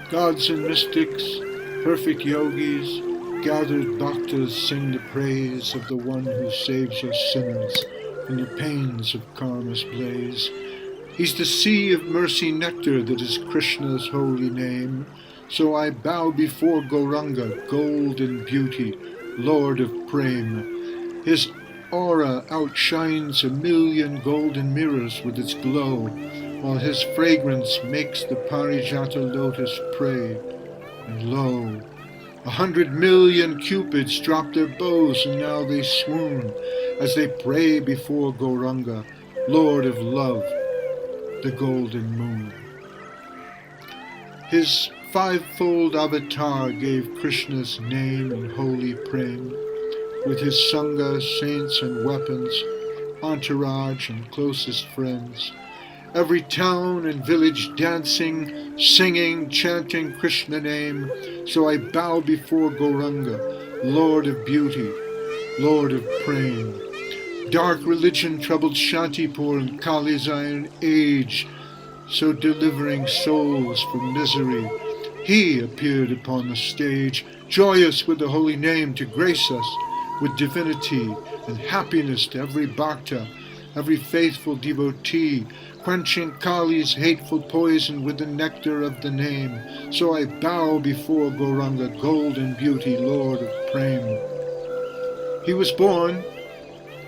Gods and mystics, perfect yogis, gathered bhaktas sing the praise of the one who saves us sinners from the pains of karma's blaze. He's the sea of mercy nectar that is Krishna's holy name. So I bow before Gauranga, gold and beauty, Lord of Prema. His aura outshines a million golden mirrors with its glow, while his fragrance makes the Parijata lotus pray. And lo, 100 million cupids drop their bows, and now they swoon as they pray before Gauranga, Lord of love, the golden moon. His fivefold avatar gave Krishna's name and holy prema, with his sangha, saints and weapons, entourage and closest friends. Every town and village dancing, singing, chanting Krishna name. So I bow before Gauranga, Lord of beauty, Lord of prema. Dark religion troubled Shantipur and Kali's iron age, so delivering souls from misery, he appeared upon the stage, joyous with the holy name to grace us with divinity and happiness to every bhakta, every faithful devotee, quenching Kali's hateful poison with the nectar of the name. So I bow before Gauranga, golden beauty, Lord of prema. He was born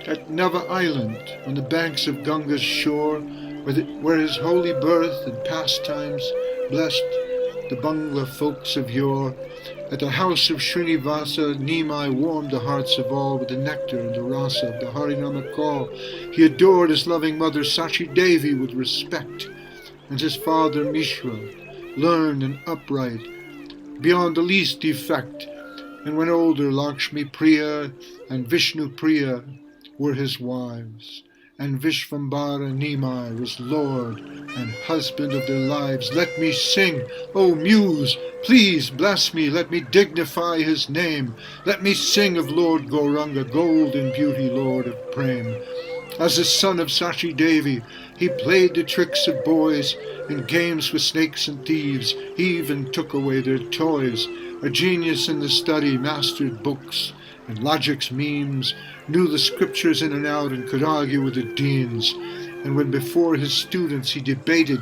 at Nava Island, on the banks of Ganga's shore, where his holy birth and pastimes blessed the Bangla folks of yore. At the house of Srinivasa, Nimai warmed the hearts of all with the nectar and the rasa of the Harinama call. He adored his loving mother Sachi Devi with respect, and his father Mishra, learned and upright, beyond the least defect. And when older, Lakshmi Priya and Vishnu Priya were his wives, and Vishvambara Nimai was lord and husband of their lives. Let me sing, O Muse, please bless me, let me dignify his name. Let me sing of Lord Gauranga, golden beauty, Lord of prema. As the son of Sachi Devi, he played the tricks of boys in games with snakes and thieves. He even took away their toys. A genius in the study, mastered books and logic's memes, knew the scriptures in and out, and could argue with the deans. And when before his students he debated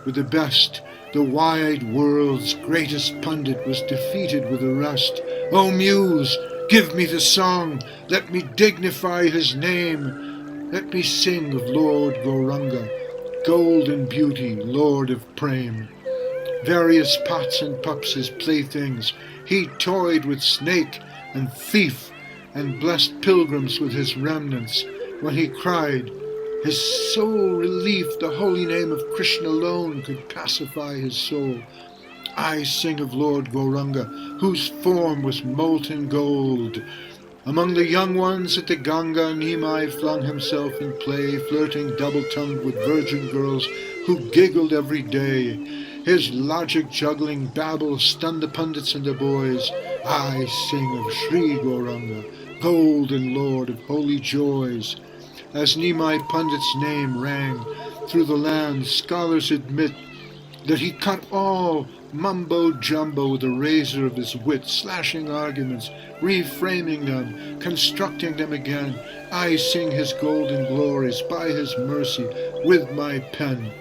with the best, the wide world's greatest pundit was defeated with the rest. O Muse, give me the song, let me dignify his name. Let me sing of Lord Gauranga, golden beauty, Lord of prema. Various pots and pups his playthings, he toyed with snake and thief, and blessed pilgrims with his remnants. When he cried, his sole relief, the holy name of Krishna alone could pacify his soul. I sing of Lord Gauranga, whose form was molten gold. Among the young ones at the Ganga, Nimai flung himself in play, flirting double-tongued with virgin girls who giggled every day. His logic-juggling babble stunned the pundits and the boys. I sing of Sri Gauranga, golden lord of holy joys. As Nimai Pandit's name rang through the land, scholars admit that he cut all mumbo-jumbo with the razor of his wit, slashing arguments, reframing them, constructing them again. I sing his golden glories by his mercy with my pen.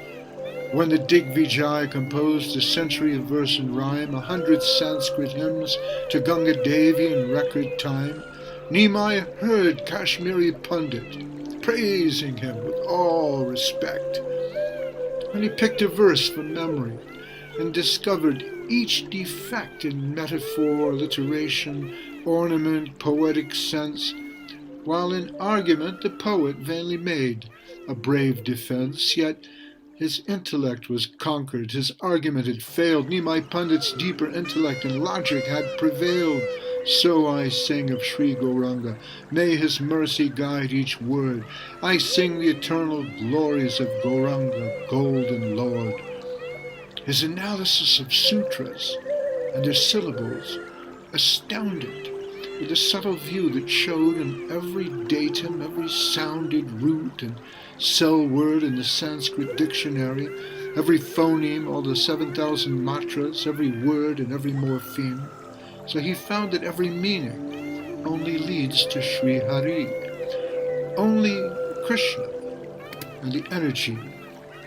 When the Digvijay composed a century of verse and rhyme, 100 Sanskrit hymns to Ganga Devi in record time, Nimai heard Kashmiri Pundit praising him with all respect. When he picked a verse from memory and discovered each defect in metaphor, alliteration, ornament, poetic sense, while in argument the poet vainly made a brave defense, yet his intellect was conquered, his argument had failed. Nimai Pandit's deeper intellect and logic had prevailed. So I sing of Sri Gauranga, may his mercy guide each word. I sing the eternal glories of Gauranga, golden Lord. His analysis of sutras and their syllables astounded, with a subtle view that showed in every datum, every sounded root and cell word in the Sanskrit dictionary, every phoneme, all the 7,000 matras, every word and every morpheme. So he found that every meaning only leads to Sri Hari, only Krishna and the energy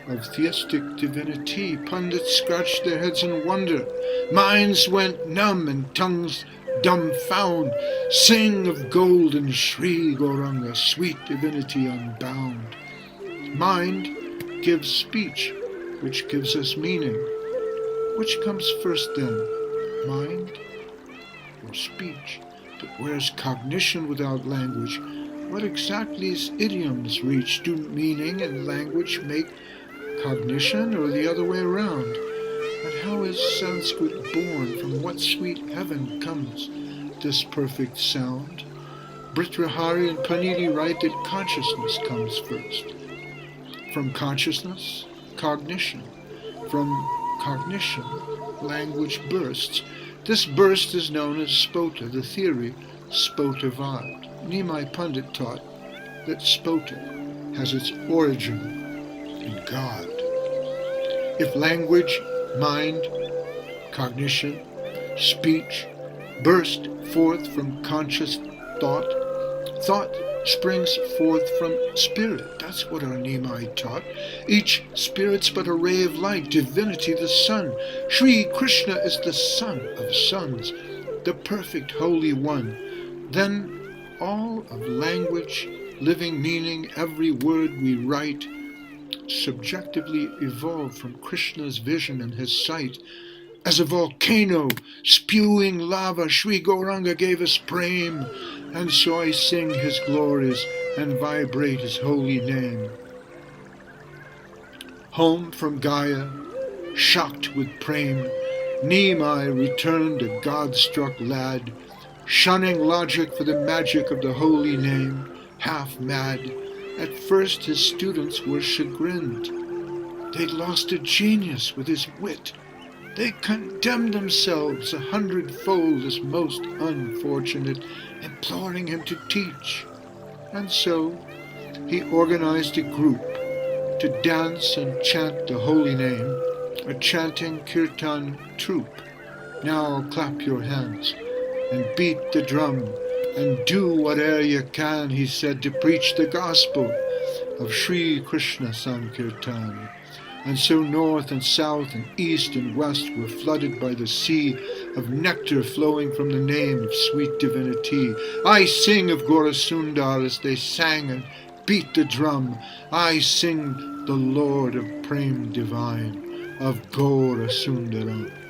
of theistic divinity. Pundits scratched their heads in wonder. Minds went numb and tongues dumbfound. Sing of golden Sri Gauranga, sweet divinity unbound. Mind gives speech, which gives us meaning. Which comes first then, mind or speech? But where's cognition without language? What exactly is idioms reach? Do meaning and language make cognition, or the other way around? And how is Sanskrit born? From what sweet heaven comes this perfect sound? Bhartrhari and Panini write that consciousness comes first. From consciousness, cognition. From cognition, language bursts. This burst is known as spota, the theory spotavad. Nimai Pandit taught that spota has its origin in God. If language, mind, cognition, speech burst forth from conscious thought, thought springs forth from spirit. That's what our Nimai taught. Each spirit's but a ray of light, divinity the sun. Sri Krishna is the son of sons, the perfect holy one. Then all of language, living meaning, every word we write, subjectively evolved from Krishna's vision and his sight. As a volcano spewing lava, Sri Gauranga gave us prem, and so I sing his glories and vibrate his holy name. Home from Gaya, shocked with prem, Nimai returned a God-struck lad, shunning logic for the magic of the holy name, half mad. At first his students were chagrined. They'd lost a genius with his wit. They condemned themselves 100-fold as most unfortunate, imploring him to teach. And so he organized a group to dance and chant the holy name, a chanting kirtan troupe. Now clap your hands and beat the drum and do whate'er you can, he said, to preach the gospel of Sri Krishna Sankirtan. And so north and south and east and west were flooded by the sea of nectar flowing from the name of sweet divinity. I sing of Gaurasundar as they sang and beat the drum. I sing the Lord of Prem divine, of Gaurasundaram.